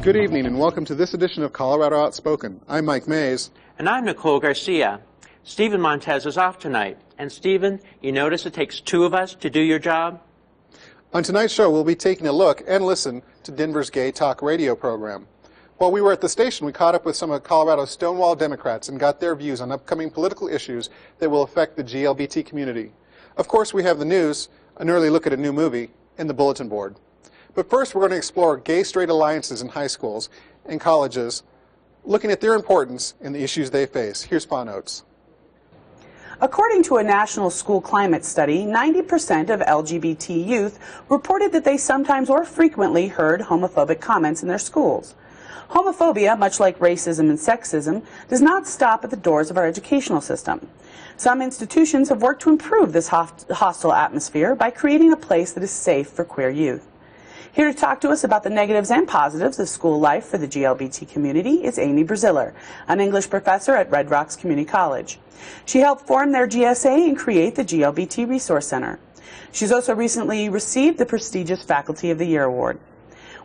Good evening and welcome to this edition of Colorado Outspoken. I'm Mike Maez. And I'm Nicole Garcia. Stephen Montez is off tonight. And Stephen, you notice it takes two of us to do your job? On tonight's show, we'll be taking a look and listen to Denver's gay talk radio program. While we were at the station, we caught up with some of Colorado Stonewall Democrats and got their views on upcoming political issues that will affect the GLBT community. Of course, we have the news, an early look at a new movie, and the bulletin board. But first, we're going to explore gay-straight alliances in high schools and colleges, looking at their importance and the issues they face. Here's Paw Notes. According to a national school climate study, 90% of LGBT youth reported that they sometimes or frequently heard homophobic comments in their schools. Homophobia, much like racism and sexism, does not stop at the doors of our educational system. Some institutions have worked to improve this hostile atmosphere by creating a place that is safe for queer youth. Here to talk to us about the negatives and positives of school life for the GLBT community is Amy Braziller, an English professor at Red Rocks Community College. She helped form their GSA and create the GLBT Resource Center. She's also recently received the prestigious Faculty of the Year Award.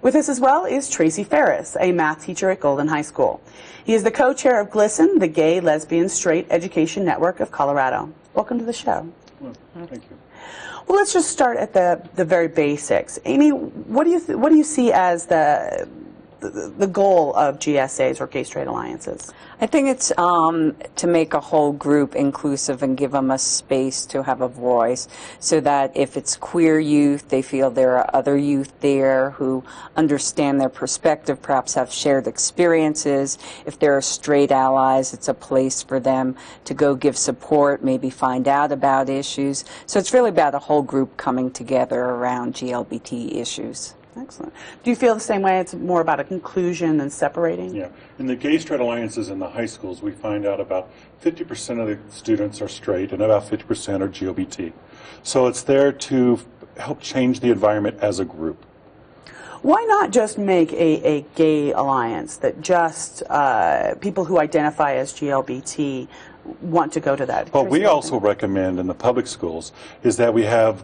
With us as well is Tracy Ferris, a math teacher at Golden High School. He is the co-chair of GLSEN, the Gay, Lesbian, Straight Education Network of Colorado. Welcome to the show. Well, thank you. Well, let's just start at the very basics. Amy, what do you see as the goal of GSAs or gay-straight alliances? I think it's to make a whole group inclusive and give them a space to have a voice, so that if it's queer youth, they feel there are other youth there who understand their perspective, perhaps have shared experiences. If there are straight allies, it's a place for them to go give support, maybe find out about issues. So it's really about a whole group coming together around GLBT issues. Excellent. Do you feel the same way? It's more about a conclusion than separating? Yeah. In the gay-straight alliances in the high schools, we find out about 50% of the students are straight and about 50% are GLBT. So it's there to help change the environment as a group. Why not just make a gay alliance that just people who identify as GLBT want to go to that? What we also recommend in the public schools is that we have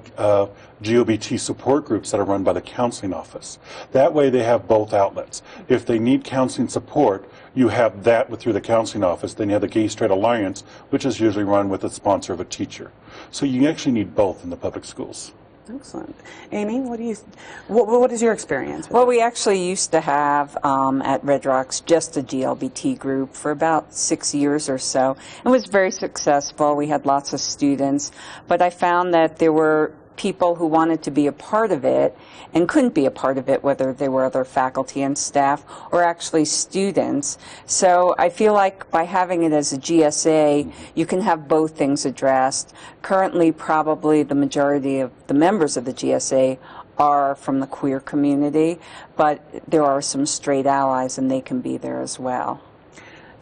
GLBT support groups that are run by the counseling office. That way they have both outlets. If they need counseling support, you have that through the counseling office. Then you have the Gay Straight Alliance, which is usually run with the sponsor of a teacher. So you actually need both in the public schools. Excellent. Amy, what is your experience? Well, we actually used to have at Red Rocks just a GLBT group for about 6 years or so. It was very successful. We had lots of students, but I found that there were people who wanted to be a part of it and couldn't be a part of it, whether they were other faculty and staff or actually students. So I feel like by having it as a GSA, you can have both things addressed. Currently, probably the majority of the members of the GSA are from the queer community, but there are some straight allies and they can be there as well.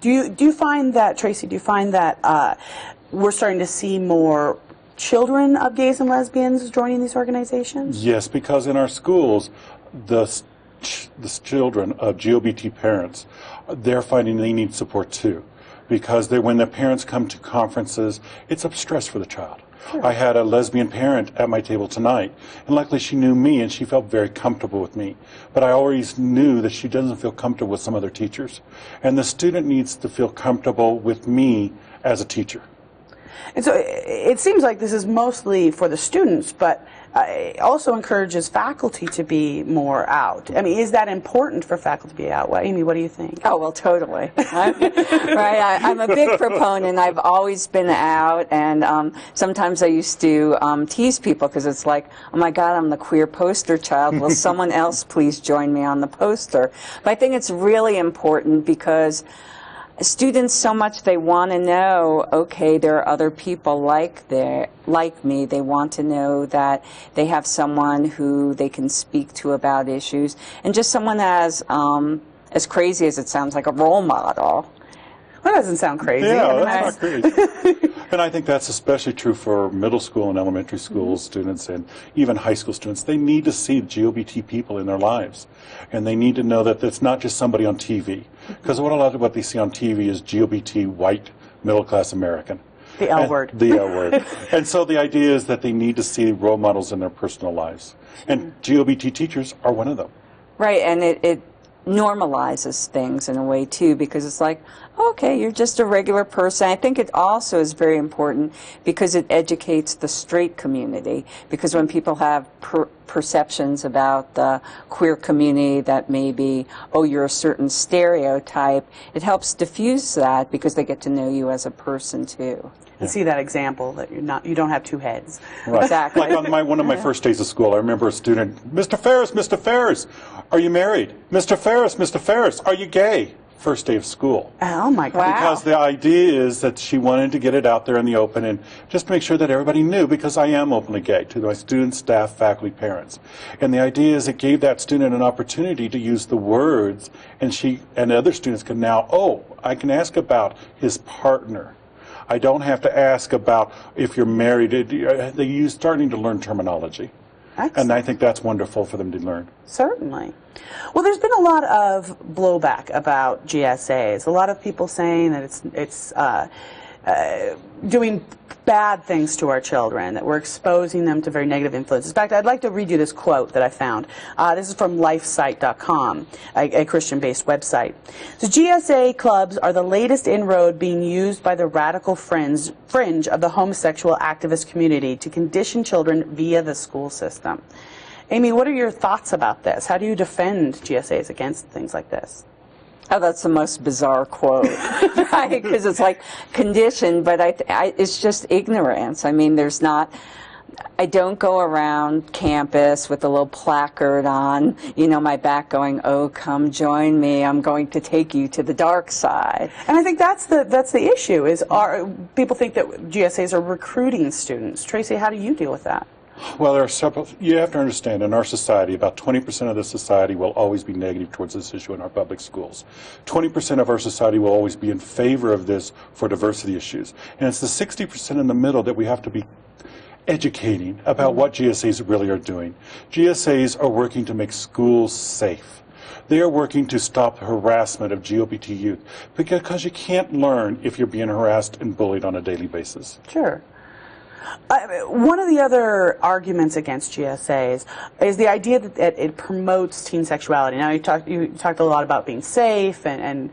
Do you find that, Tracy, we're starting to see more children of gays and lesbians joining these organizations? Yes, because in our schools, the children of GLBT parents, they're finding they need support too. Because when the parents come to conferences, it's a stress for the child. Sure. I had a lesbian parent at my table tonight, and luckily she knew me and she felt very comfortable with me. But I always knew that she doesn't feel comfortable with some other teachers. And the student needs to feel comfortable with me as a teacher. And so it seems like this is mostly for the students, but it also encourages faculty to be more out. I mean, is that important for faculty to be out? Well, Amy, what do you think? Oh, well, totally. I'm a big proponent. I've always been out, and sometimes I used to tease people because it's like, oh my God, I'm the queer poster child. Will someone else please join me on the poster? But I think it's really important because students so much they want to know, okay, there are other people like me. They want to know that they have someone who they can speak to about issues, and just someone as crazy as it sounds, like a role model. That doesn't sound crazy. Yeah, that's not crazy. And I think that's especially true for middle school and elementary school students and even high school students. They need to see GLBT people in their lives. And they need to know that it's not just somebody on TV. Because a lot of what they see on TV is GLBT, white, middle-class American. The L word. The L word. And so the idea is that they need to see role models in their personal lives. And GLBT teachers are one of them. Right, and it normalizes things in a way too, because it's like, okay, you're just a regular person. I think it also is very important because it educates the straight community, because when people have perceptions about the queer community that maybe, oh, you're a certain stereotype, it helps diffuse that because they get to know you as a person too. And see that example that you don't have two heads. Right. Exactly. Like on one of my first days of school, I remember a student, Mr. Ferris, are you married? Mr. Ferris, are you gay? First day of school. Oh my God. Wow. Because the idea is that she wanted to get it out there in the open and just make sure that everybody knew, because I am openly gay to my students, staff, faculty, parents. And the idea is it gave that student an opportunity to use the words, and she and other students can now, oh, I can ask about his partner. I don't have to ask about if you're married. They're starting to learn terminology. Excellent. And I think that's wonderful for them to learn. Certainly. Well, there's been a lot of blowback about GSAs. A lot of people saying that it's doing bad things to our children, that we're exposing them to very negative influences. In fact, I'd like to read you this quote that I found. This is from lifesite.com, a Christian-based website. So GSA clubs are the latest inroad being used by the radical fringe of the homosexual activist community to condition children via the school system. Amy, what are your thoughts about this? How do you defend GSAs against things like this? Oh, that's the most bizarre quote, right? Because it's like conditioned, but it's just ignorance. I mean, I don't go around campus with a little placard on, my back going, oh, come join me. I'm going to take you to the dark side. And I think that's the issue, is people think that GSAs are recruiting students. Tracy, how do you deal with that? Well, there are several. You have to understand, in our society, about 20% of the society will always be negative towards this issue in our public schools. 20% of our society will always be in favor of this for diversity issues. And it's the 60% in the middle that we have to be educating about what GSAs really are doing. GSAs are working to make schools safe. They are working to stop harassment of GLBT youth, because you can't learn if you're being harassed and bullied on a daily basis. Sure. One of the other arguments against GSAs is the idea that it promotes teen sexuality. Now, you talked a lot about being safe and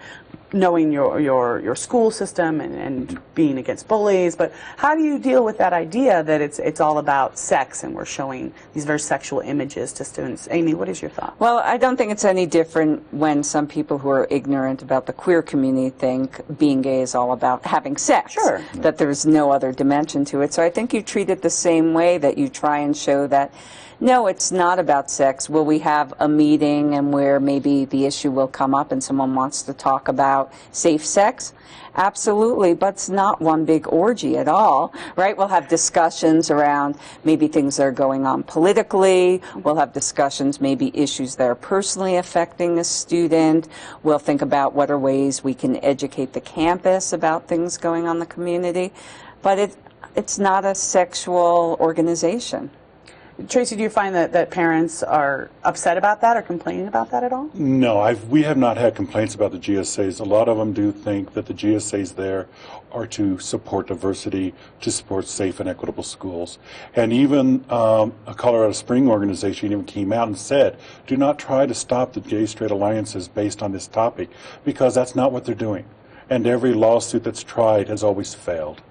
knowing your school system and being against bullies, but how do you deal with that idea that it's all about sex and we're showing these very sexual images to students? Amy, what is your thought? Well, I don't think it's any different when some people who are ignorant about the queer community think being gay is all about having sex. Sure. That there's no other dimension to it. So I think you treat it the same way, that you try and show that no, it's not about sex. Will we have a meeting and where maybe the issue will come up and someone wants to talk about safe sex? Absolutely, but it's not one big orgy at all, right? We'll have discussions around maybe things that are going on politically. We'll have discussions, maybe issues that are personally affecting a student. We'll think about what are ways we can educate the campus about things going on in the community. But it's not a sexual organization. Tracy, do you find that parents are upset about that or complaining about that at all? No, we have not had complaints about the GSAs. A lot of them do think that the GSAs there are to support diversity, to support safe and equitable schools. And even a Colorado Spring organization even came out and said, do not try to stop the gay-straight alliances based on this topic, because that's not what they're doing. And every lawsuit that's tried has always failed.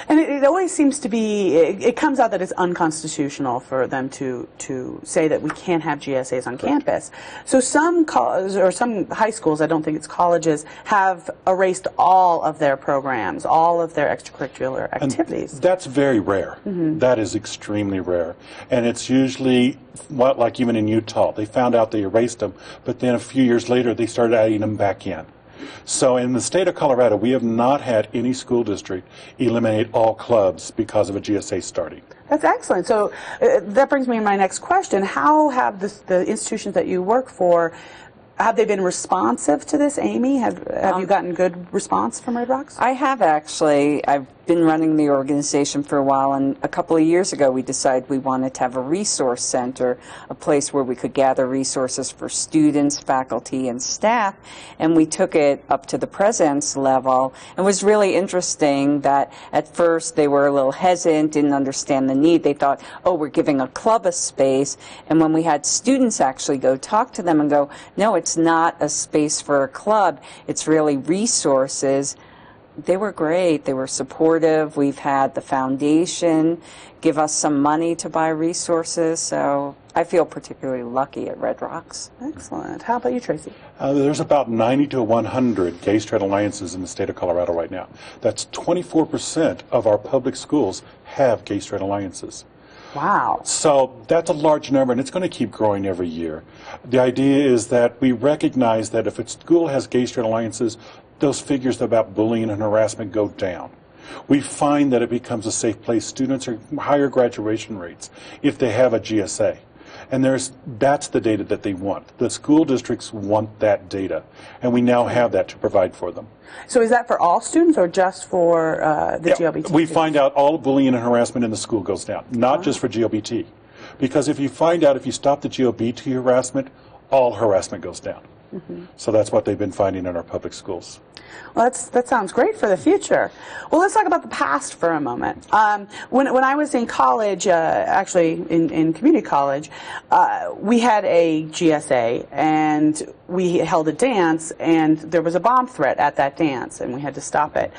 And it always seems to be, it comes out that it's unconstitutional for them to say that we can't have GSAs on campus. So some colleges, or some high schools, I don't think it's colleges, have erased all of their programs, all of their extracurricular activities. And that's very rare. That is extremely rare. And it's usually, like even in Utah, they found out they erased them, but then a few years later they started adding them back in. So in the state of Colorado, we have not had any school district eliminate all clubs because of a GSA starting. That's excellent. So that brings me to my next question. How have the institutions that you work for, have they been responsive to this, Amy? Have you gotten good response from Red Rocks? I have actually. I've been running the organization for a while, and a couple of years ago we decided we wanted to have a resource center, a place where we could gather resources for students, faculty, and staff, and we took it up to the president's level. It was really interesting that at first they were a little hesitant, didn't understand the need. They thought, oh, we're giving a club a space, and when we had students actually go talk to them and go, no, it's not a space for a club, it's really resources, they were great. They were supportive. We've had the foundation give us some money to buy resources, so I feel particularly lucky at Red Rocks. Excellent. How about you, Tracy? There's about 90 to 100 gay-straight alliances in the state of Colorado right now. That's 24% of our public schools have gay-straight alliances. Wow. So that's a large number, and it's going to keep growing every year. The idea is that we recognize that if a school has gay-straight alliances, those figures about bullying and harassment go down. We find that it becomes a safe place. Students are higher graduation rates if they have a GSA. And that's the data that they want. The school districts want that data, and we now have that to provide for them. So is that for all students or just for the GLBT? We find out all bullying and harassment in the school goes down, not just for GLBT. Because if you stop the GLBT harassment, all harassment goes down. So that's what they've been finding in our public schools. Well, that sounds great for the future. Well, let's talk about the past for a moment. When I was in college, actually in community college, we had a GSA, and we held a dance, and there was a bomb threat at that dance, and we had to stop it.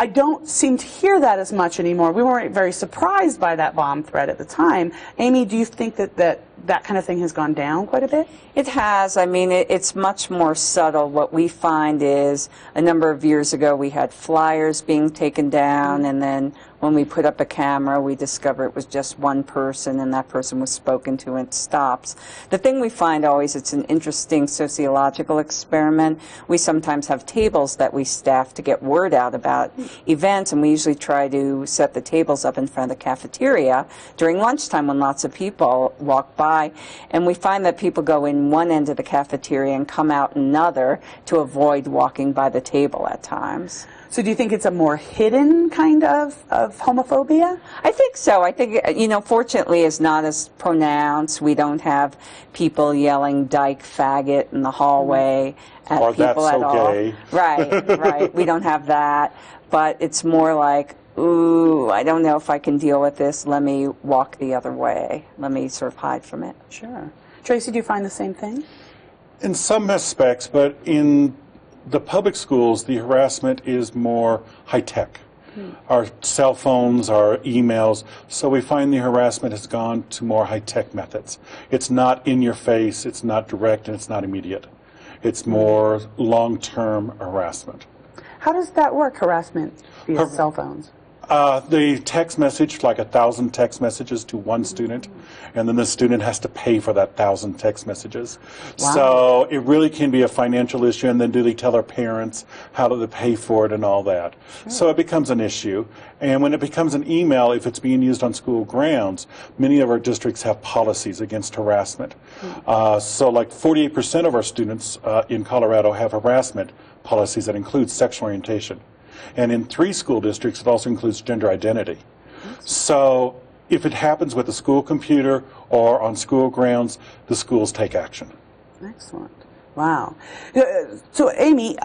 I don't seem to hear that as much anymore. We weren't very surprised by that bomb threat at the time. Amy, do you think that kind of thing has gone down quite a bit? It has. I mean, it's much more subtle. What we find is a number of years ago we had flyers being taken down, and then when we put up a camera, we discover it was just one person, and that person was spoken to, and it stops. The thing we find always, it's an interesting sociological experiment. We sometimes have tables that we staff to get word out about events, and we usually try to set the tables up in front of the cafeteria during lunchtime when lots of people walk by, and we find that people go in one end of the cafeteria and come out another to avoid walking by the table at times. So do you think it's a more hidden kind of homophobia? I think so. I think, fortunately it's not as pronounced. We don't have people yelling dyke faggot in the hallway at or people that's at so all. Gay. Right. We don't have that. But it's more like, ooh, I don't know if I can deal with this. Let me walk the other way. Let me sort of hide from it. Sure. Tracy, do you find the same thing? In some aspects, but in the public schools, the harassment is more high-tech. Our cell phones, our emails, so we find the harassment has gone to more high-tech methods. It's not in your face, it's not direct, and it's not immediate. It's more long-term harassment. How does that work, harassment via cell phones? The text message, like 1,000 text messages to one student, and then the student has to pay for that 1,000 text messages. Wow. So it really can be a financial issue, and then do they tell their parents how do they pay for it and all that. Sure. So it becomes an issue. And when it becomes an email, if it's being used on school grounds, many of our districts have policies against harassment. So like 48% of our students in Colorado have harassment policies that include sexual orientation. And in 3 school districts, it also includes gender identity. So if it happens with a school computer or on school grounds, the schools take action. Excellent. Wow. So, Amy,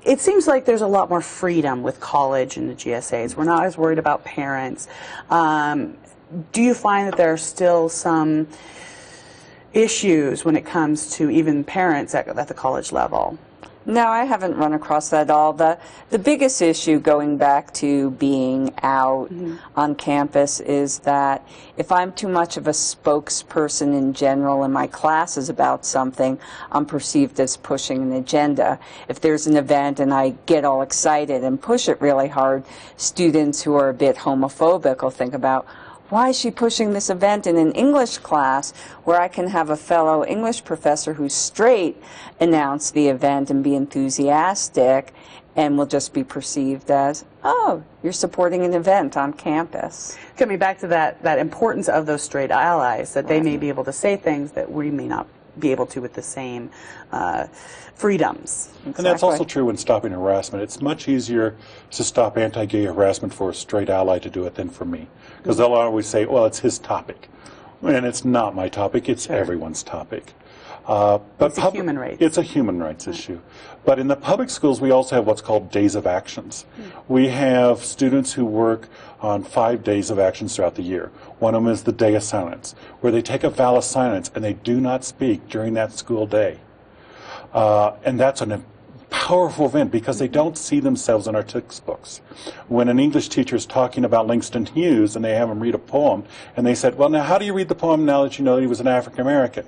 it seems like there's a lot more freedom with college and the GSAs. We're not as worried about parents. Do you find that there are still some issues when it comes to even parents at the college level? No, I haven't run across that at all. The biggest issue going back to being out on campus is that if I'm too much of a spokesperson in general in my classes about something, I'm perceived as pushing an agenda. If there's an event and I get all excited and push it really hard, students who are a bit homophobic will think about, why is she pushing this event in an English class where I can have a fellow English professor who's straight announce the event and be enthusiastic, and will just be perceived as, oh, you're supporting an event on campus. Coming back to that importance of those straight allies, that they may be able to say things that we may not be able to with the same freedoms. And that's also true when stopping harassment. It's much easier to stop anti-gay harassment for a straight ally to do it than for me. Because they'll always say, well, it's his topic. And it's not my topic, it's everyone's topic. But it's a human rights. It's a human rights issue. But in the public schools, we also have what's called days of actions. We have students who work on 5 days of actions throughout the year. One of them is the Day of Silence, where they take a vow of silence and they do not speak during that school day. And that's a powerful event because they don't see themselves in our textbooks. When an English teacher is talking about Langston Hughes and they have him read a poem, and they said, well, now how do you read the poem now that you know that he was an African American?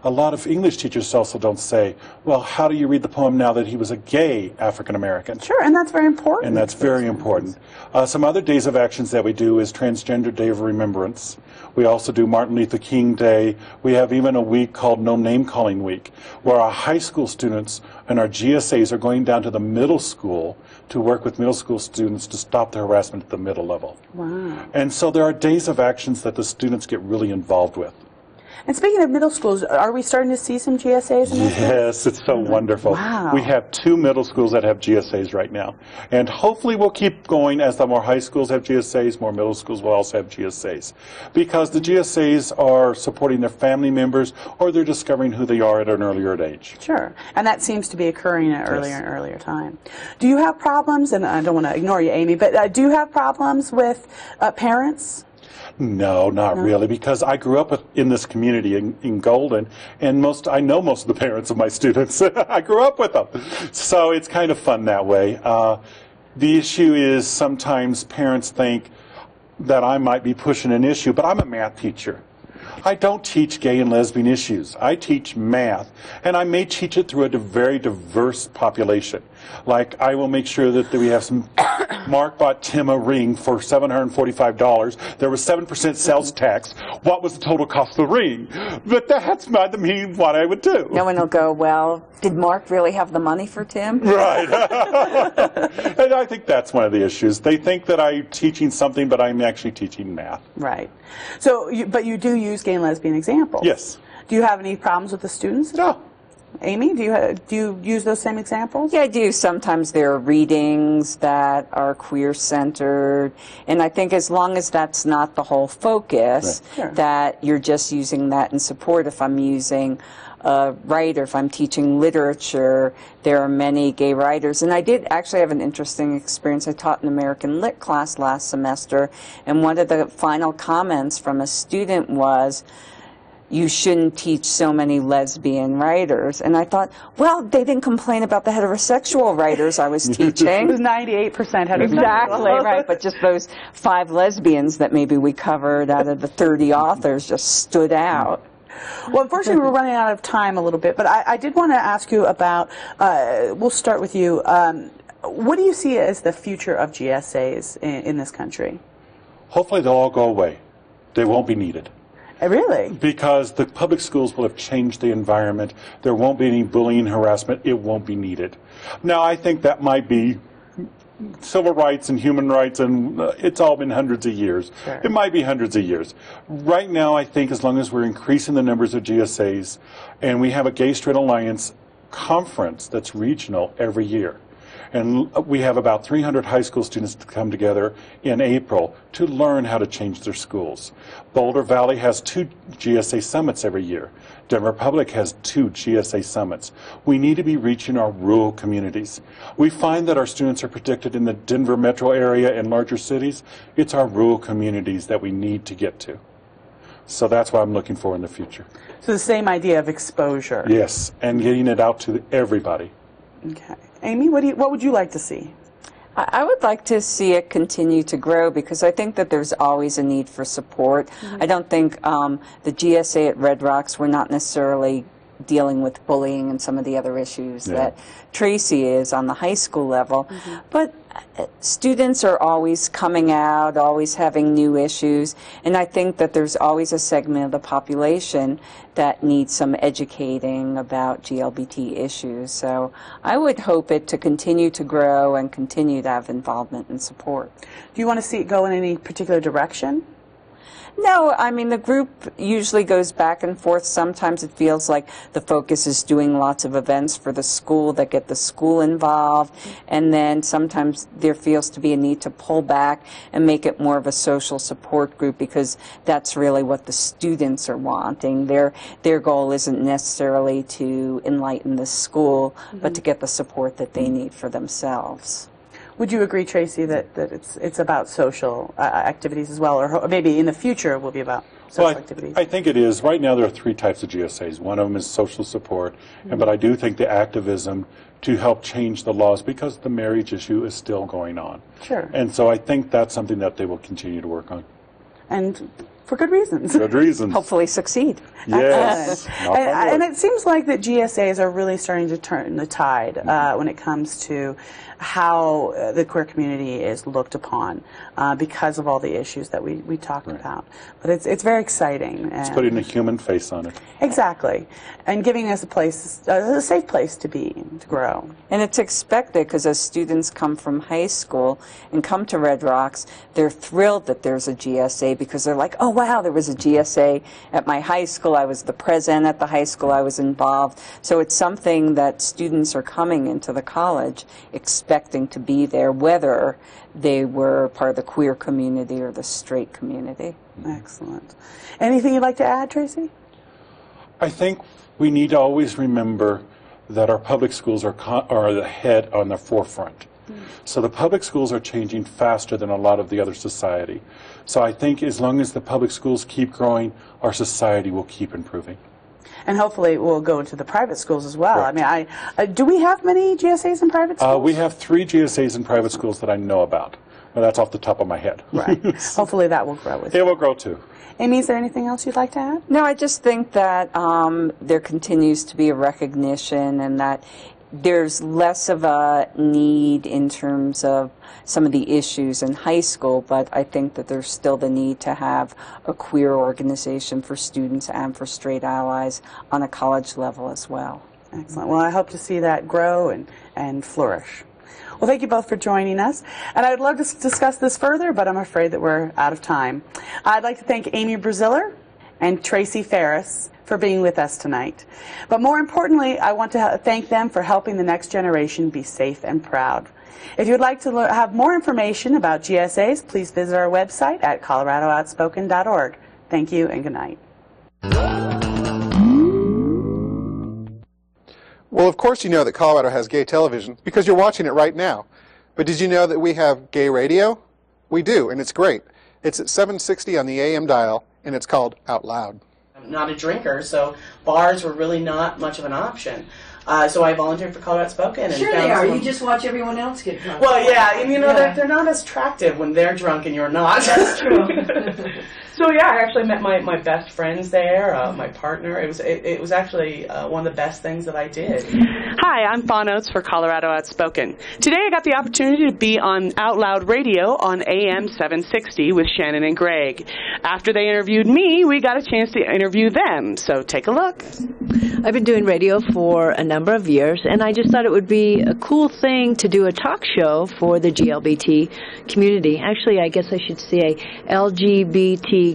A lot of English teachers also don't say, well, how do you read the poem now that he was a gay African-American? Sure, and that's very important. And that's very important. Some other days of actions that we do is Transgendered Day of Remembrance. We also do Martin Luther King Day. We have even a week called No Name Calling Week, where our high school students and our GSAs are going down to the middle school to work with middle school students to stop the harassment at the middle level. Wow. And so there are days of actions that the students get really involved with. And speaking of middle schools, are we starting to see some GSAs in this? Yes, it's so wonderful. Wow. We have 2 middle schools that have GSAs right now. And hopefully we'll keep going as the more high schools have GSAs, more middle schools will also have GSAs. Because the GSAs are supporting their family members or they're discovering who they are at an earlier age. Sure. And that seems to be occurring at earlier and earlier time. Do you have problems, and I don't want to ignore you, Amy, but do you have problems with parents? No, not really, because I grew up in this community in Golden, and I know most of the parents of my students. I grew up with them. So it's kind of fun that way. The issue is sometimes parents think that I might be pushing an issue, but I'm a math teacher. I don't teach gay and lesbian issues. I teach math, and I may teach it through a very diverse population. Like, I will make sure that we have some Mark bought Tim a ring for $745. There was 7% sales tax. What was the total cost of the ring? But that's not what I would do. No one will go, well, did Mark really have the money for Tim? Right. And I think that's one of the issues. They think that I'm teaching something, but I'm actually teaching math. Right. So, but you do use gay and lesbian examples? Yes. Do you have any problems with the students? No. Amy, do you use those same examples? Yeah, I do. Sometimes there are readings that are queer-centered, and I think as long as that's not the whole focus, that you're just using that in support. If I'm using a writer, if I'm teaching literature, there are many gay writers. And I did actually have an interesting experience. I taught an American Lit class last semester, and one of the final comments from a student was, you shouldn't teach so many lesbian writers. And I thought, well, they didn't complain about the heterosexual writers I was teaching. It was 98% heterosexual. Exactly, right. But just those 5 lesbians that maybe we covered out of the 30 authors just stood out. Well, unfortunately, we're running out of time a little bit, but I did want to ask you about, we'll start with you. What do you see as the future of GSAs in this country? Hopefully they'll all go away. They won't be needed. Really? Because the public schools will have changed the environment. There won't be any bullying, harassment. It won't be needed. Now, I think that might be civil rights and human rights, and it's all been hundreds of years. Sure. It might be hundreds of years. Right now, I think as long as we're increasing the numbers of GSAs, and we have a Gay Straight Alliance conference that's regional every year, and we have about 300 high school students to come together in April to learn how to change their schools. Boulder Valley has 2 GSA summits every year. Denver Public has 2 GSA summits. We need to be reaching our rural communities. We find that our students are protected in the Denver metro area and larger cities. It's our rural communities that we need to get to. So that's what I'm looking for in the future. So the same idea of exposure. Yes, and getting it out to everybody. Okay. Amy, what would you like to see? I would like to see it continue to grow because I think that there's always a need for support. I don't think the GSA at Red Rocks, we're not necessarily dealing with bullying and some of the other issues that Tracy is on the high school level. But students are always coming out, always having new issues, and I think that there's always a segment of the population that needs some educating about GLBT issues. So I would hope it to continue to grow and continue to have involvement and support. Do you want to see it go in any particular direction? No, I mean, the group usually goes back and forth. Sometimes it feels like the focus is doing lots of events for the school that get the school involved, and then sometimes there feels to be a need to pull back and make it more of a social support group, because that's really what the students are wanting. Their goal isn't necessarily to enlighten the school, but to get the support that they need for themselves. Would you agree, Tracy, that it's about social activities as well, or maybe in the future it will be about social activities? I think it is. Right now there are 3 types of GSAs. One of them is social support, but I do think the activism to help change the laws, because the marriage issue is still going on. Sure. And so I think that's something that they will continue to work on. And for good reasons. Good reasons. Hopefully succeed. Yes. And it seems like that GSAs are really starting to turn the tide when it comes to how the queer community is looked upon because of all the issues that we talked about. But it's very exciting. It's putting a human face on it. Exactly. And giving us a safe place to be, to grow. And it's expected, because as students come from high school and come to Red Rocks, they're thrilled that there's a GSA, because they're like, oh wow, there was a GSA at my high school. I was the president at the high school. I was involved. So it's something that students are coming into the college expecting to be there, whether they were part of the queer community or the straight community. Excellent. Anything you'd like to add, Tracy? I think we need to always remember that our public schools are ahead on the forefront. So the public schools are changing faster than a lot of the other society. So I think as long as the public schools keep growing, our society will keep improving. And hopefully we'll go into the private schools as well. Correct. I mean, do we have many GSAs in private schools? We have 3 GSAs in private schools that I know about. Well, that's off the top of my head. Right. Hopefully that will grow with It will grow too. Amy, is there anything else you'd like to add? No, I just think that there continues to be a recognition, and that there's less of a need in terms of some of the issues in high school, but I think that there's still the need to have a queer organization for students and for straight allies on a college level as well. Excellent. Well, I hope to see that grow and flourish. Well, thank you both for joining us. And I'd love to discuss this further, but I'm afraid that we're out of time. I'd like to thank Amy Braziller and Tracy Ferris for being with us tonight. But more importantly, I want to thank them for helping the next generation be safe and proud. If you'd like to have more information about GSAs, please visit our website at coloradooutspoken.org. Thank you and good night. Well, of course you know that Colorado has gay television because you're watching it right now. But did you know that we have gay radio? We do, and it's great. It's at 760 on the AM dial, and it's called Out Loud. I'm not a drinker, so bars were really not much of an option. So I volunteered for Colorado Outspoken. Sure they are. You just watch everyone else get drunk. Well, yeah, and you know, they're not as attractive when they're drunk and you're not. That's true. So yeah, I actually met my best friends there, my partner. It was actually one of the best things that I did. Hi, I'm Fawn Oates for Colorado Outspoken. Today I got the opportunity to be on Out Loud Radio on AM 760 with Shannon and Greg. After they interviewed me, we got a chance to interview them, so take a look. I've been doing radio for a number of years, and I just thought it would be a cool thing to do a talk show for the GLBT community. Actually, I guess I should say LGBTQQ.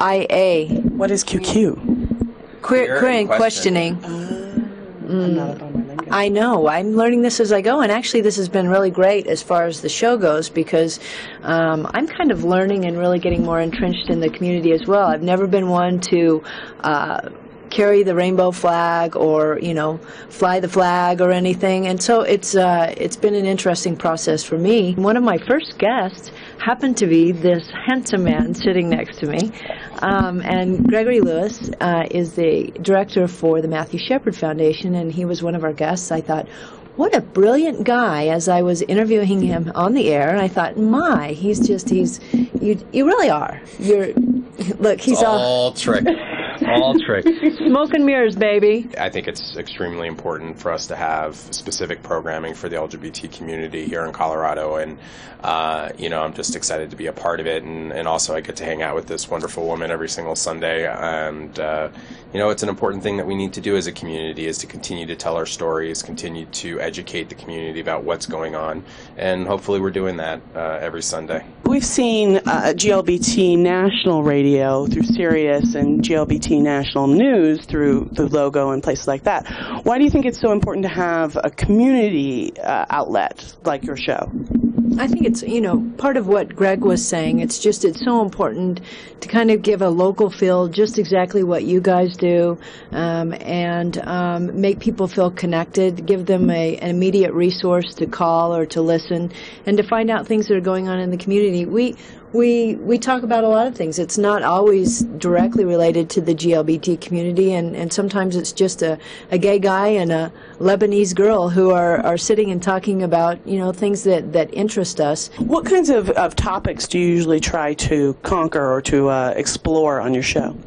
IA. What is QQ? Queer and questioning. I'm not up on my lingo. I know. I'm learning this as I go, and actually this has been really great as far as the show goes, because I'm kind of learning and really getting more entrenched in the community as well. I've never been one to carry the rainbow flag or, you know, fly the flag or anything, and so it's been an interesting process for me. One of my first guests happened to be this handsome man sitting next to me, and Gregory Lewis is the director for the Matthew Shepard Foundation, and he was one of our guests. I thought, what a brilliant guy. As I was interviewing him on the air, I thought, my, you really are. Look, he's all trick. All tricks. Smoke and mirrors, baby. I think it's extremely important for us to have specific programming for the LGBT community here in Colorado, and I'm just excited to be a part of it, and also I get to hang out with this wonderful woman every single Sunday, and it's an important thing that we need to do as a community, is to continue to tell our stories, continue to educate the community about what's going on, and hopefully we're doing that every Sunday. We've seen GLBT National Radio through Sirius and GLBT National News through the logo and places like that. Why do you think it's so important to have a community outlet like your show? I think it's, part of what Greg was saying. It's so important to kind of give a local feel, just exactly what you guys do, and make people feel connected, give them an immediate resource to call or to listen, and to find out things that are going on in the community. We talk about a lot of things. It's not always directly related to the GLBT community, and sometimes it's just a gay guy and a Lebanese girl who are sitting and talking about, things that interest us. What kinds of topics do you usually try to conquer or to explore on your show?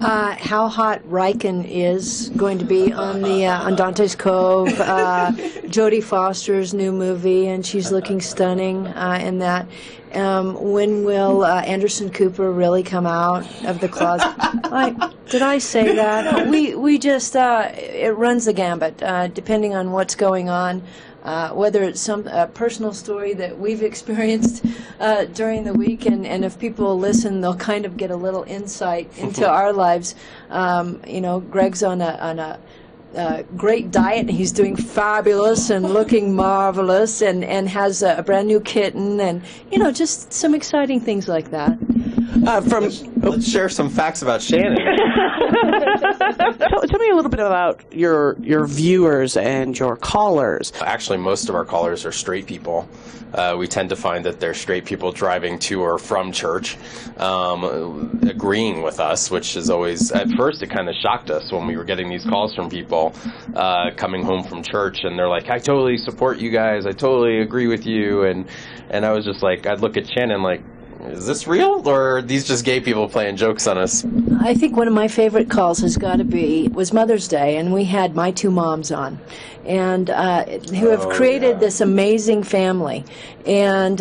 How hot Riken is going to be on Dante's Cove, Jodie Foster's new movie, and she's looking stunning in that. When will Anderson Cooper really come out of the closet? Did I say that? We just, it runs the gambit, depending on what's going on. Whether it's some personal story that we've experienced during the week, and if people listen, they'll kind of get a little insight into our lives. Greg's on a great diet, and he's doing fabulous and looking marvelous, and has a brand new kitten, and just some exciting things like that. Let's share some facts about Shannon. Tell me a little bit about your viewers and your callers. Actually, most of our callers are straight people. We tend to find that they're straight people driving to or from church, agreeing with us, which is always, at first it kind of shocked us when we were getting these calls from people coming home from church, and they're like, I totally support you guys, I totally agree with you, and I was just like, I'd look at Shannon like, is this real, or are these just gay people playing jokes on us? I think one of my favorite calls has got to was Mother's Day, and we had my two moms on, and who have created this amazing family. And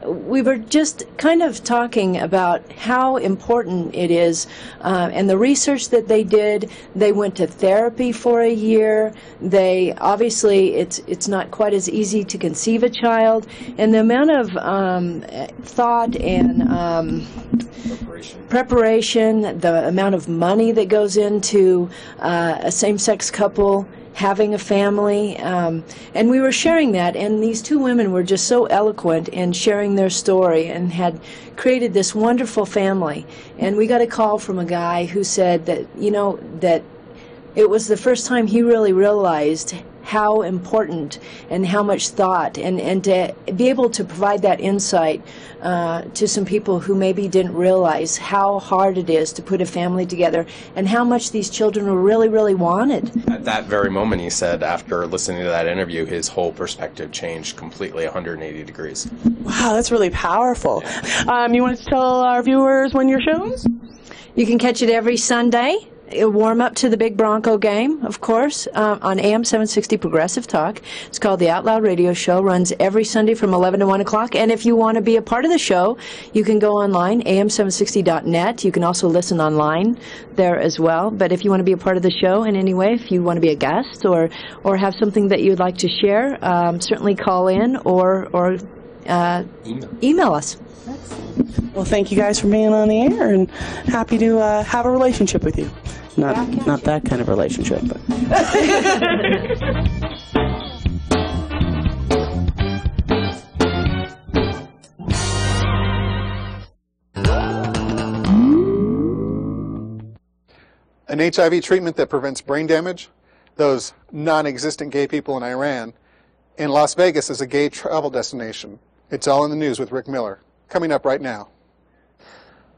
we were just kind of talking about how important it is, and the research that they did. They went to therapy for a year. They obviously, it's not quite as easy to conceive a child, and the amount of thought and preparation, the amount of money that goes into a same-sex couple having a family, and we were sharing that, and these two women were just so eloquent in sharing their story and had created this wonderful family. And we got a call from a guy who said that, that it was the first time he really realized how important and how much thought, and to be able to provide that insight to some people who maybe didn't realize how hard it is to put a family together, and how much these children were really, really wanted. At that very moment, he said, after listening to that interview, his whole perspective changed completely 180 degrees. Wow, that's really powerful. You want to tell our viewers when your show is? You can catch it every Sunday. It'll warm up to the big Bronco game, of course, on AM 760 Progressive Talk. It's called the Out Loud Radio Show. Runs every Sunday from 11 to 1 o'clock. And if you want to be a part of the show, you can go online, am760.net. You can also listen online there as well. But if you want to be a part of the show in any way, if you want to be a guest or have something that you'd like to share, certainly call in or email us. Well, thank you guys for being on the air, and happy to have a relationship with you. Not that kind of relationship, but. An HIV treatment that prevents brain damage, those non-existent gay people in Iran, and Las Vegas is a gay travel destination. It's all in the news with Rick Miller. Coming up right now.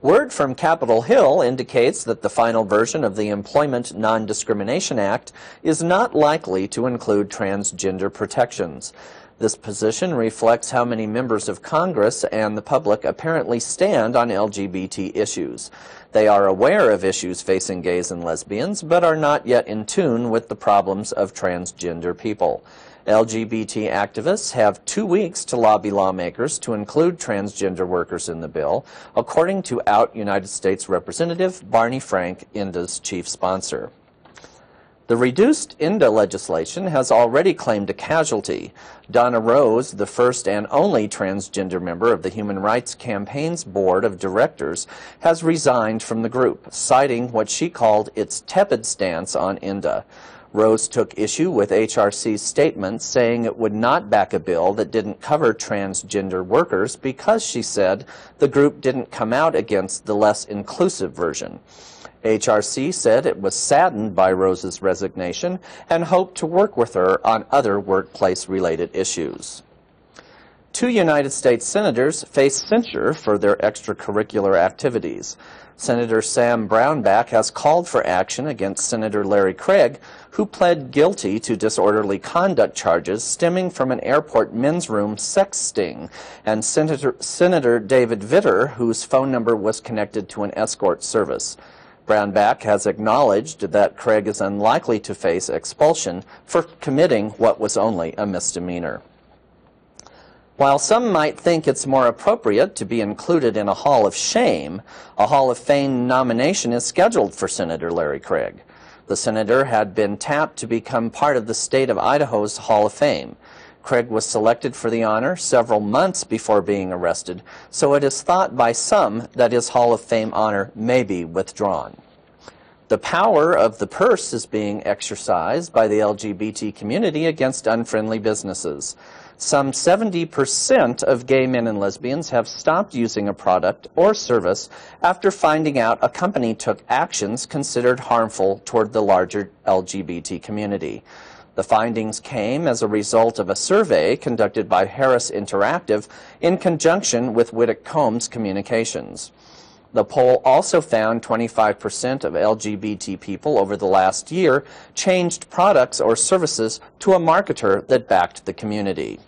Word from Capitol Hill indicates that the final version of the Employment Non-Discrimination Act is not likely to include transgender protections. This position reflects how many members of Congress and the public apparently stand on LGBT issues. They are aware of issues facing gays and lesbians, but are not yet in tune with the problems of transgender people. LGBT activists have 2 weeks to lobby lawmakers to include transgender workers in the bill, according to Out United States Representative Barney Frank, INDA's chief sponsor. The reduced INDA legislation has already claimed a casualty. Donna Rose, the first and only transgender member of the Human Rights Campaign's board of directors, has resigned from the group, citing what she called its tepid stance on INDA. Rose took issue with HRC's statement, saying it would not back a bill that didn't cover transgender workers because, she said, the group didn't come out against the less inclusive version. HRC said it was saddened by Rose's resignation and hoped to work with her on other workplace-related issues. 2 United States senators face censure for their extracurricular activities. Senator Sam Brownback has called for action against Senator Larry Craig, who pled guilty to disorderly conduct charges stemming from an airport men's room sex sting, and Senator David Vitter, whose phone number was connected to an escort service. Brownback has acknowledged that Craig is unlikely to face expulsion for committing what was only a misdemeanor. While some might think it's more appropriate to be included in a Hall of Shame, a Hall of Fame nomination is scheduled for Senator Larry Craig. The senator had been tapped to become part of the state of Idaho's Hall of Fame. Craig was selected for the honor several months before being arrested, so it is thought by some that his Hall of Fame honor may be withdrawn. The power of the purse is being exercised by the LGBT community against unfriendly businesses. Some 70% of gay men and lesbians have stopped using a product or service after finding out a company took actions considered harmful toward the larger LGBT community. The findings came as a result of a survey conducted by Harris Interactive in conjunction with Whittick-Combs Communications. The poll also found 25% of LGBT people over the last year changed products or services to a marketer that backed the community.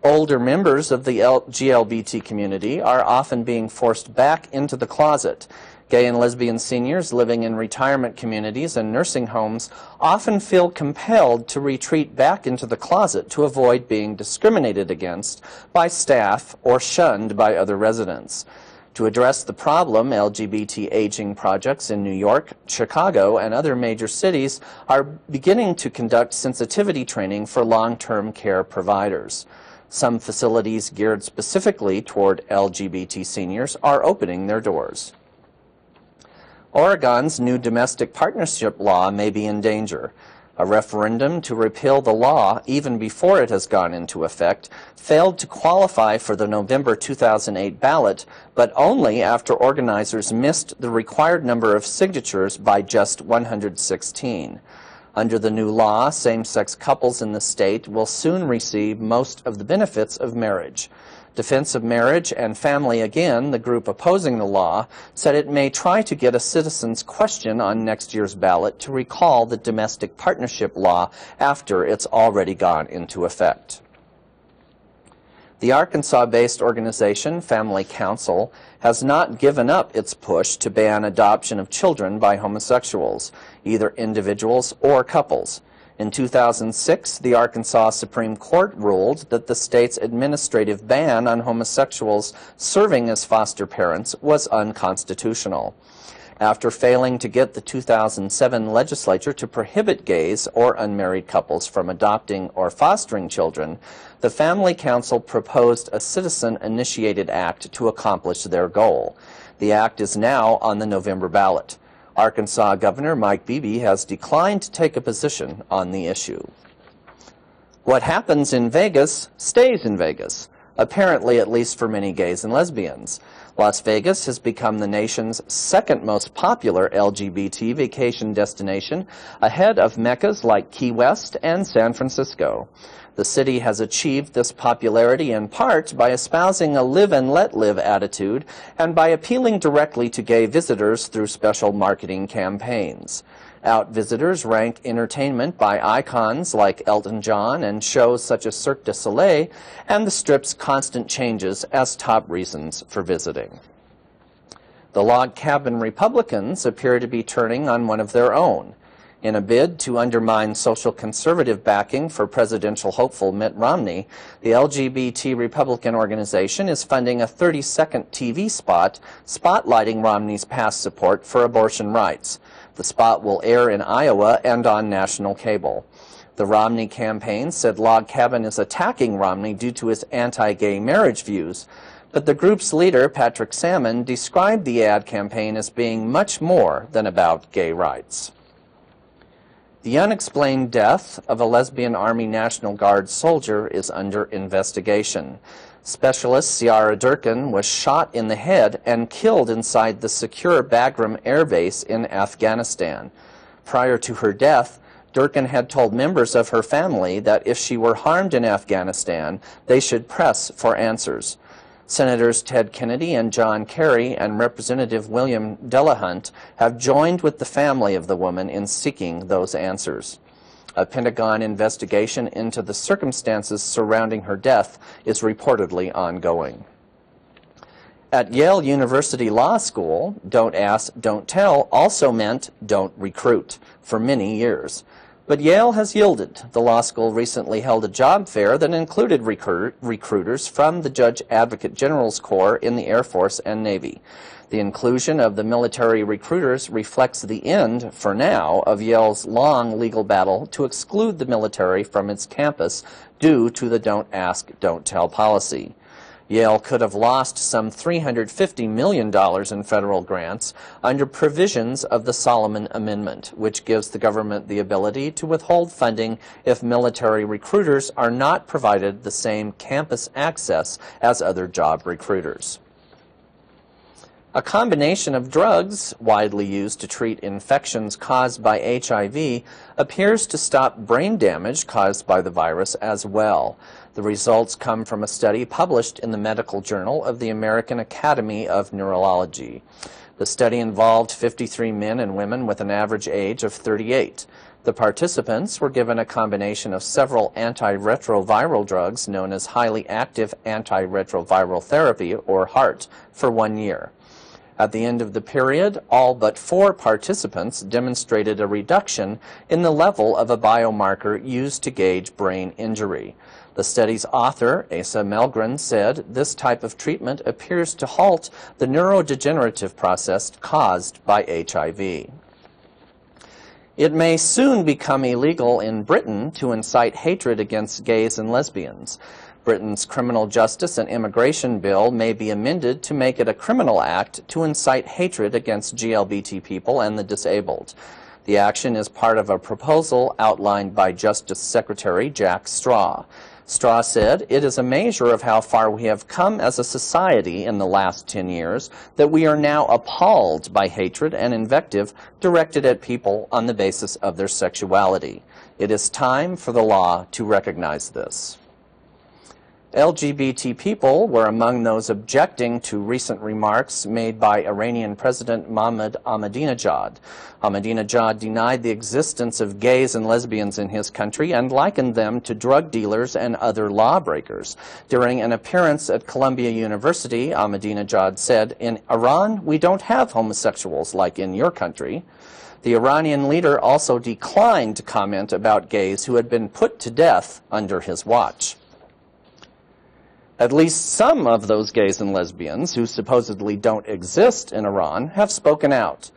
Older members of the GLBT community are often being forced back into the closet. Gay and lesbian seniors living in retirement communities and nursing homes often feel compelled to retreat back into the closet to avoid being discriminated against by staff or shunned by other residents. To address the problem, LGBT aging projects in New York, Chicago, and other major cities are beginning to conduct sensitivity training for long-term care providers. Some facilities geared specifically toward LGBT seniors are opening their doors. Oregon's new domestic partnership law may be in danger. A referendum to repeal the law, even before it has gone into effect, failed to qualify for the November 2008 ballot, but only after organizers missed the required number of signatures by just 116. Under the new law, same-sex couples in the state will soon receive most of the benefits of marriage. Defense of Marriage and Family Again, the group opposing the law, said it may try to get a citizen's question on next year's ballot to recall the domestic partnership law after it's already gone into effect. The Arkansas-based organization Family Council has not given up its push to ban adoption of children by homosexuals, either individuals or couples. In 2006, the Arkansas Supreme Court ruled that the state's administrative ban on homosexuals serving as foster parents was unconstitutional. After failing to get the 2007 legislature to prohibit gays or unmarried couples from adopting or fostering children, the Family Council proposed a citizen-initiated act to accomplish their goal. The act is now on the November ballot. Arkansas Governor Mike Beebe has declined to take a position on the issue. What happens in Vegas stays in Vegas, apparently at least for many gays and lesbians. Las Vegas has become the nation's second most popular LGBT vacation destination, ahead of Meccas like Key West and San Francisco. The city has achieved this popularity in part by espousing a live and let live attitude and by appealing directly to gay visitors through special marketing campaigns. Out visitors rank entertainment by icons like Elton John and shows such as Cirque du Soleil and the Strip's constant changes as top reasons for visiting. The Log Cabin Republicans appear to be turning on one of their own. In a bid to undermine social conservative backing for presidential hopeful Mitt Romney, the LGBT Republican organization is funding a 30-second TV spot spotlighting Romney's past support for abortion rights. The spot will air in Iowa and on national cable. The Romney campaign said Log Cabin is attacking Romney due to his anti-gay marriage views, but the group's leader, Patrick Salmon, described the ad campaign as being much more than about gay rights. The unexplained death of a lesbian Army National Guard soldier is under investigation. Specialist Ciara Durkin was shot in the head and killed inside the secure Bagram Air Base in Afghanistan. Prior to her death, Durkin had told members of her family that if she were harmed in Afghanistan, they should press for answers. Senators Ted Kennedy and John Kerry and Representative William Delahunt have joined with the family of the woman in seeking those answers. A Pentagon investigation into the circumstances surrounding her death is reportedly ongoing. At Yale University Law School, don't ask, don't tell also meant don't recruit for many years. But Yale has yielded. The law school recently held a job fair that included recruiters from the Judge Advocate General's Corps in the Air Force and Navy. The inclusion of the military recruiters reflects the end, for now, of Yale's long legal battle to exclude the military from its campus due to the don't ask, don't tell policy. Yale could have lost some $350 million in federal grants under provisions of the Solomon Amendment, which gives the government the ability to withhold funding if military recruiters are not provided the same campus access as other job recruiters. A combination of drugs widely used to treat infections caused by HIV appears to stop brain damage caused by the virus as well. The results come from a study published in the Medical Journal of the American Academy of Neurology. The study involved 53 men and women with an average age of 38. The participants were given a combination of several antiretroviral drugs known as highly active antiretroviral therapy, or HAART, for 1 year. At the end of the period, all but 4 participants demonstrated a reduction in the level of a biomarker used to gauge brain injury. The study's author, Asa Melgren, said this type of treatment appears to halt the neurodegenerative process caused by HIV. It may soon become illegal in Britain to incite hatred against gays and lesbians. Britain's criminal justice and immigration bill may be amended to make it a criminal act to incite hatred against GLBT people and the disabled. The action is part of a proposal outlined by Justice Secretary Jack Straw. Straw said, "It is a measure of how far we have come as a society in the last 10 years that we are now appalled by hatred and invective directed at people on the basis of their sexuality. It is time for the law to recognize this." LGBT people were among those objecting to recent remarks made by Iranian President Mohammad Ahmadinejad. Ahmadinejad denied the existence of gays and lesbians in his country and likened them to drug dealers and other lawbreakers. During an appearance at Columbia University, Ahmadinejad said, "In Iran, we don't have homosexuals like in your country." The Iranian leader also declined to comment about gays who had been put to death under his watch. At least some of those gays and lesbians who supposedly don't exist in Iran have spoken out.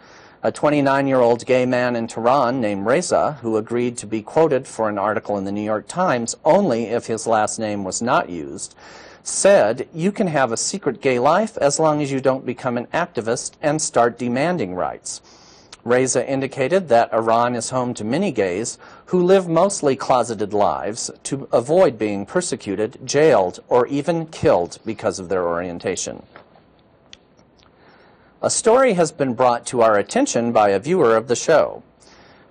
A 29-year-old gay man in Tehran named Reza, who agreed to be quoted for an article in the New York Times only if his last name was not used, said, "You can have a secret gay life as long as you don't become an activist and start demanding rights." Reza indicated that Iran is home to many gays who live mostly closeted lives to avoid being persecuted, jailed, or even killed because of their orientation. A story has been brought to our attention by a viewer of the show.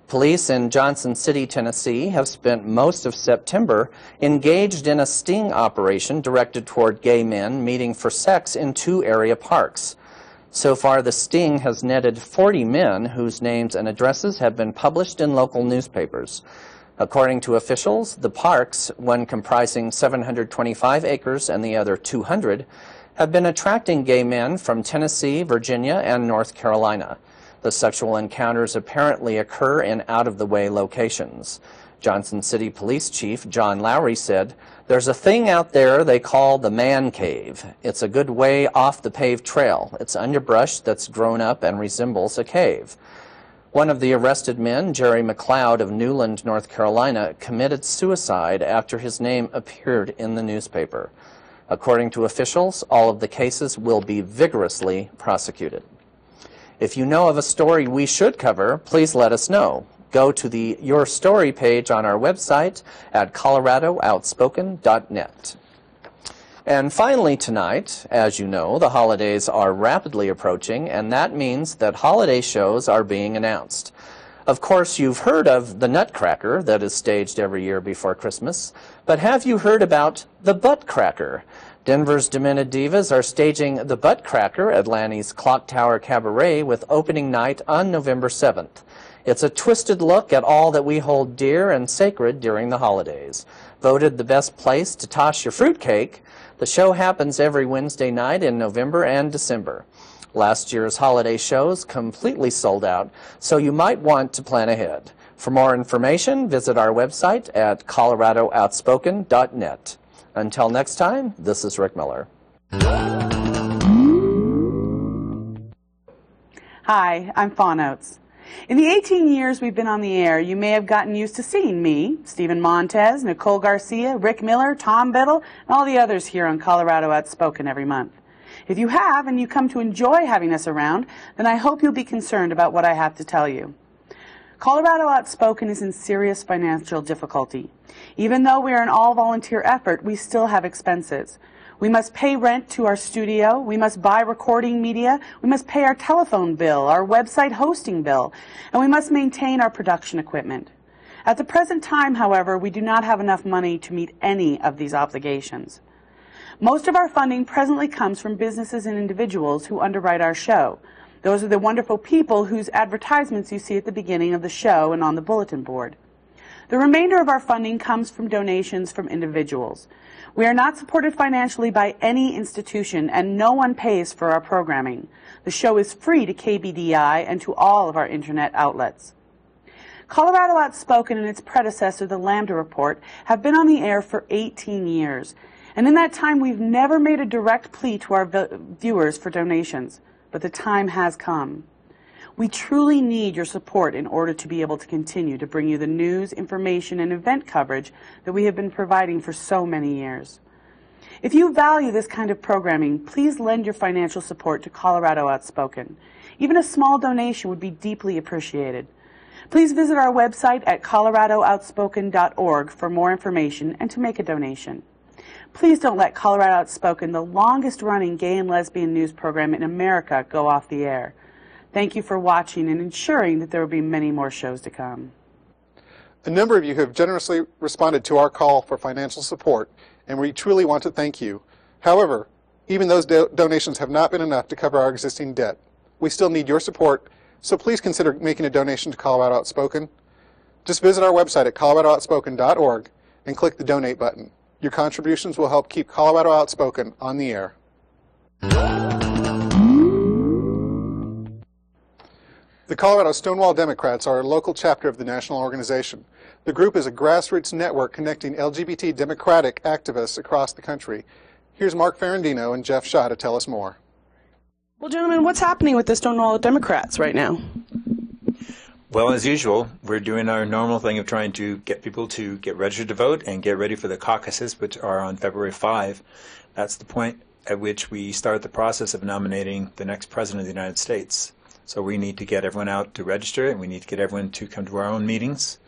Police in Johnson City, Tennessee have spent most of September engaged in a sting operation directed toward gay men meeting for sex in 2 area parks. So far, the sting has netted 40 men whose names and addresses have been published in local newspapers. According to officials, the parks, one comprising 725 acres and the other 200, have been attracting gay men from Tennessee, Virginia, and North Carolina. The sexual encounters apparently occur in out-of-the-way locations. Johnson City Police Chief John Lowry said, "There's a thing out there they call the man cave. It's a good way off the paved trail. It's underbrush that's grown up and resembles a cave." One of the arrested men, Jerry McLeod of Newland, North Carolina, committed suicide after his name appeared in the newspaper. According to officials, all of the cases will be vigorously prosecuted. If you know of a story we should cover, please let us know. Go to the Your Story page on our website at coloradooutspoken.net. And finally tonight, as you know, the holidays are rapidly approaching, and that means that holiday shows are being announced. Of course, you've heard of the Nutcracker that is staged every year before Christmas, but have you heard about the Buttcracker? Denver's Demented Divas are staging the Buttcracker at Lanny's Clock Tower Cabaret with opening night on November 7th. It's a twisted look at all that we hold dear and sacred during the holidays. Voted the best place to toss your fruitcake, the show happens every Wednesday night in November and December. Last year's holiday shows completely sold out, so you might want to plan ahead. For more information, visit our website at coloradooutspoken.net. Until next time, this is Rick Miller. Hi, I'm Fawn Oates. In the 18 years we've been on the air, you may have gotten used to seeing me, Stephen Montez, Nicole Garcia, Rick Miller, Tom Biddle, and all the others here on Colorado Outspoken every month. If you have and you come to enjoy having us around, then I hope you'll be concerned about what I have to tell you. Colorado Outspoken is in serious financial difficulty. Even though we are an all-volunteer effort, we still have expenses. We must pay rent to our studio, we must buy recording media, we must pay our telephone bill, our website hosting bill, and we must maintain our production equipment. At the present time, however, we do not have enough money to meet any of these obligations. Most of our funding presently comes from businesses and individuals who underwrite our show. Those are the wonderful people whose advertisements you see at the beginning of the show and on the bulletin board. The remainder of our funding comes from donations from individuals. We are not supported financially by any institution, and no one pays for our programming. The show is free to KBDI and to all of our internet outlets. Colorado Outspoken and its predecessor, the Lambda Report, have been on the air for 18 years. And in that time, we've never made a direct plea to our viewers for donations. But the time has come. We truly need your support in order to be able to continue to bring you the news, information, and event coverage that we have been providing for so many years. If you value this kind of programming, please lend your financial support to Colorado Outspoken. Even a small donation would be deeply appreciated. Please visit our website at coloradooutspoken.org for more information and to make a donation. Please don't let Colorado Outspoken, the longest-running gay and lesbian news program in America, go off the air. Thank you for watching and ensuring that there will be many more shows to come. A number of you have generously responded to our call for financial support, and we truly want to thank you. However, even those donations have not been enough to cover our existing debt. We still need your support, so please consider making a donation to Colorado Outspoken. Just visit our website at coloradooutspoken.org and click the Donate button. Your contributions will help keep Colorado Outspoken on the air. The Colorado Stonewall Democrats are a local chapter of the national organization. The group is a grassroots network connecting LGBT Democratic activists across the country. Here's Mark Ferrandino and Jeff Shaw to tell us more. Well, gentlemen, what's happening with the Stonewall Democrats right now? Well, as usual, we're doing our normal thing of trying to get people to get registered to vote and get ready for the caucuses, which are on February 5. That's the point at which we start the process of nominating the next president of the United States. So we need to get everyone out to register, and we need to get everyone to come to our own meetings.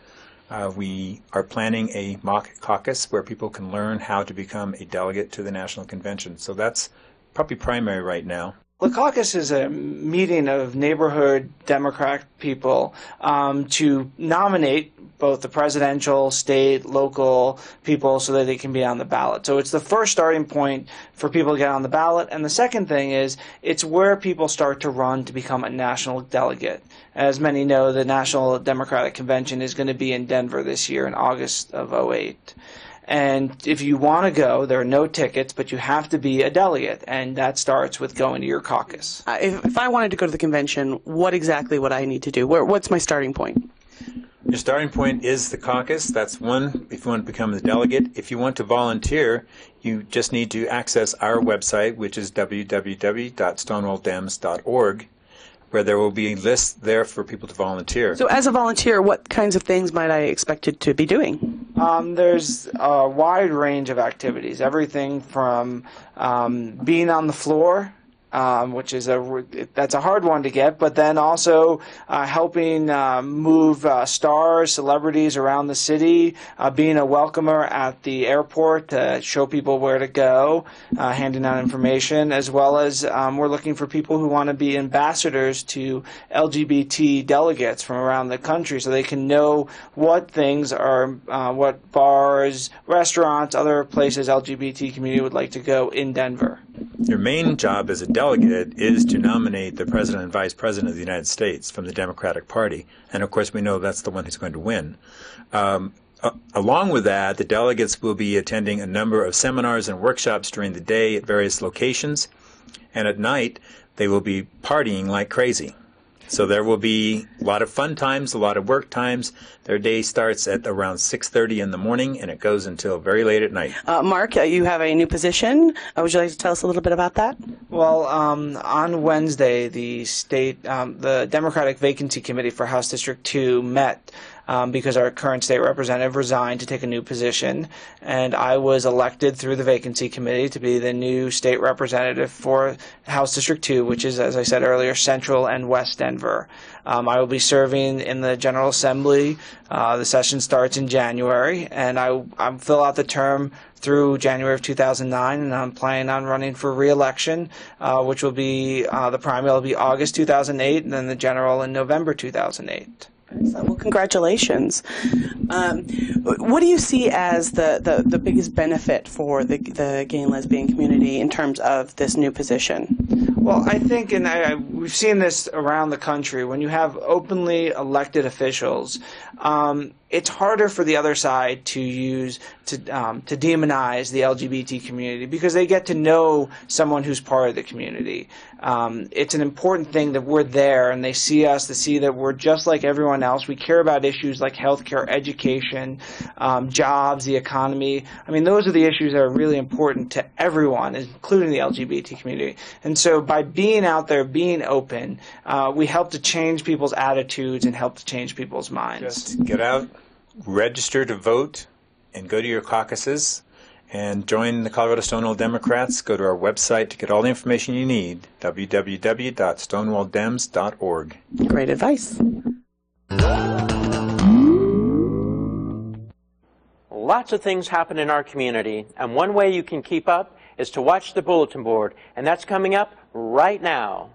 We are planning a mock caucus where people can learn how to become a delegate to the National Convention. So that's probably primary right now. The caucus is a meeting of neighborhood Democrat people to nominate both the presidential, state, local people so that they can be on the ballot. So it's the first starting point for people to get on the ballot. And the second thing is it's where people start to run to become a national delegate. As many know, the National Democratic Convention is going to be in Denver this year in August of 2008. And if you want to go, there are no tickets, but you have to be a delegate, and that starts with going to your caucus. If I wanted to go to the convention, what exactly would I need to do? What's my starting point? Your starting point is the caucus. That's one, if you want to become the delegate. If you want to volunteer, you just need to access our website, which is www.stonewalldems.org, where there will be lists there for people to volunteer. So as a volunteer, what kinds of things might I expect to be doing? There's a wide range of activities, everything from being on the floor, which is that's a hard one to get, but then also helping move stars, celebrities around the city, being a welcomer at the airport to show people where to go, handing out information, as well as we're looking for people who want to be ambassadors to LGBT delegates from around the country so they can know what things are, what bars, restaurants, other places LGBT community would like to go in Denver. Your main job as a delegate is to nominate the President and Vice President of the United States from the Democratic Party. And, of course, we know that's the one who's going to win. Along with that, the delegates will be attending a number of seminars and workshops during the day at various locations. And at night, they will be partying like crazy. So there will be a lot of fun times, a lot of work times. Their day starts at around 6:30 in the morning, and it goes until very late at night. Mark, you have a new position. Would you like to tell us a little bit about that? Well, on Wednesday, the Democratic Vacancy Committee for House District 2 met because our current state representative resigned to take a new position, and I was elected through the Vacancy Committee to be the new state representative for House District 2, which is, as I said earlier, Central and West Denver. I will be serving in the General Assembly. The session starts in January, and I fill out the term through January of 2009, and I'm planning on running for re-election, which will be, the primary will be August 2008, and then the general in November 2008. Well, congratulations. What do you see as the biggest benefit for the gay and lesbian community in terms of this new position? Well, I think, and we've seen this around the country, when you have openly elected officials, it's harder for the other side to demonize the LGBT community because they get to know someone who's part of the community. It's an important thing that we're there and they see us, they see that we're just like everyone else. We care about issues like healthcare, education, jobs, the economy. I mean, those are the issues that are really important to everyone, including the LGBT community. And so by being out there, being open, we help to change people's attitudes and help to change people's minds. Just get out, register to vote, and go to your caucuses, and join the Colorado Stonewall Democrats. Go to our website to get all the information you need, www.stonewalldems.org. Great advice. Lots of things happen in our community, and one way you can keep up is to watch the bulletin board, and that's coming up right now.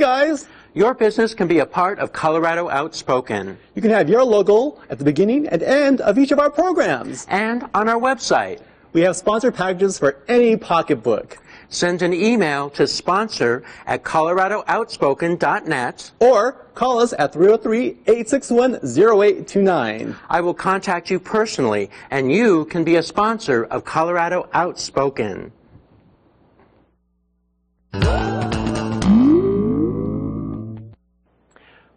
guys! Your business can be a part of Colorado Outspoken. You can have your logo at the beginning and end of each of our programs. And on our website. We have sponsored packages for any pocketbook. Send an email to sponsor@coloradooutspoken.net. Or call us at 303-861-0829. I will contact you personally, and you can be a sponsor of Colorado Outspoken.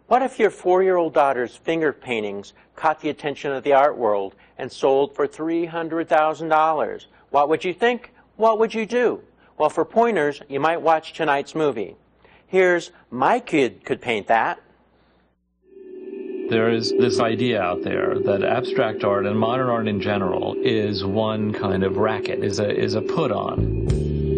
What if your 4-year-old daughter's finger paintings caught the attention of the art world and sold for $300,000? What would you think? What would you do? Well, for pointers, you might watch tonight's movie. Here's My Kid Could Paint That. There is this idea out there that abstract art and modern art in general is one kind of racket, is a put-on.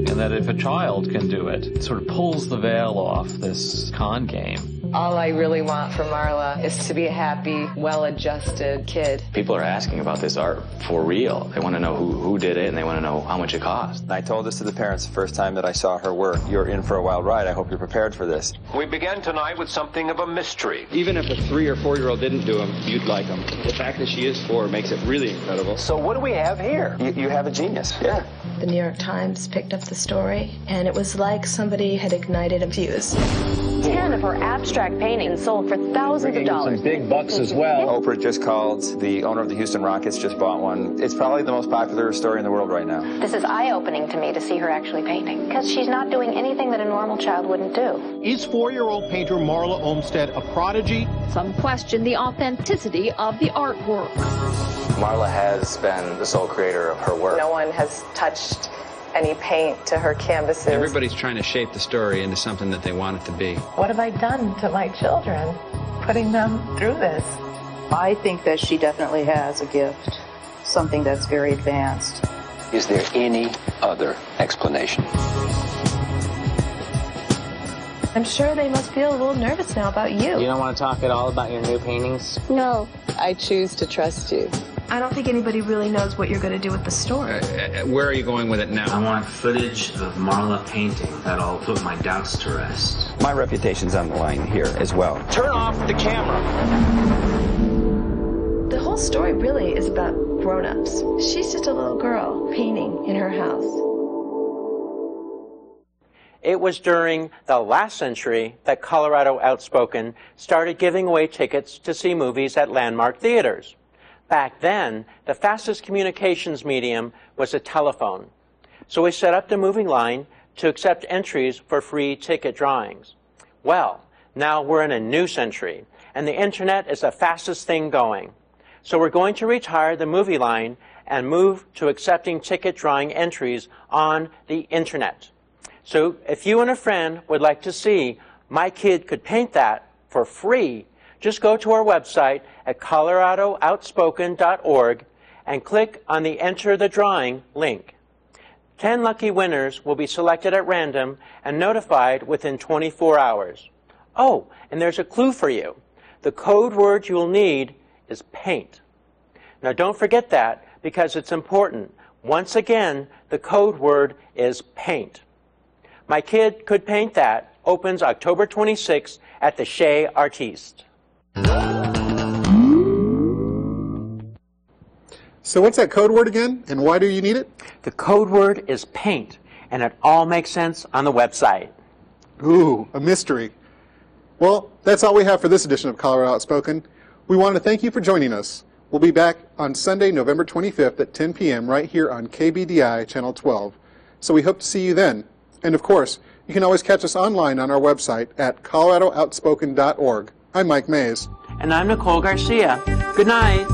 And that if a child can do it, it sort of pulls the veil off this con game. All I really want for Marla is to be a happy, well-adjusted kid. People are asking about this art for real. They want to know who did it, and they want to know how much it cost. I told this to the parents the first time that I saw her work. You're in for a wild ride. I hope you're prepared for this. We began tonight with something of a mystery. Even if a 3 or 4-year-old didn't do them, you'd like them. The fact that she is 4 makes it really incredible. So what do we have here? You have a genius. Yeah. The New York Times picked up the story, and it was like somebody had ignited a fuse. 10 of her abstract paintings sold for thousands of dollars. Some big bucks as well. Oprah just called. The owner of the Houston Rockets just bought one. It's probably the most popular story in the world right now. This is eye-opening to me to see her actually painting, because she's not doing anything that a normal child wouldn't do. Is 4-year-old painter Marla Olmsted a prodigy? Some question the authenticity of the artwork. Marla has been the sole creator of her work. No one has touched any paint to her canvases. Everybody's trying to shape the story into something that they want it to be. What have I done to my children, putting them through this? I think that she definitely has a gift, something that's very advanced. Is there any other explanation? I'm sure they must feel a little nervous now about you. You don't want to talk at all about your new paintings? No. I choose to trust you. I don't think anybody really knows what you're going to do with the story. Where are you going with it now? I want footage of Marla painting. That'll put my doubts to rest. My reputation's on the line here as well. Turn off the camera. The whole story really is about grown-ups. She's just a little girl painting in her house. It was during the last century that Colorado Outspoken started giving away tickets to see movies at landmark theaters. Back then, the fastest communications medium was a telephone. So we set up the moving line to accept entries for free ticket drawings. Well, now we're in a new century, and the internet is the fastest thing going. So we're going to retire the movie line and move to accepting ticket drawing entries on the internet. So if you and a friend would like to see My Kid Could Paint That for free, just go to our website at coloradooutspoken.org and click on the Enter the Drawing link. 10 lucky winners will be selected at random and notified within 24 hours. Oh, and there's a clue for you. The code word you'll need is paint. Now don't forget that because it's important. Once again, the code word is paint. My Kid Could Paint That opens October 26th at the Chez Artiste. So what's that code word again, and why do you need it? The code word is paint, and it all makes sense on the website. Ooh, a mystery. Well, that's all we have for this edition of Colorado Outspoken. We want to thank you for joining us. We'll be back on Sunday, November 25th at 10 p.m. right here on KBDI Channel 12. So we hope to see you then. And of course, you can always catch us online on our website at coloradooutspoken.org. I'm Mike Maez. And I'm Nicole Garcia. Good night.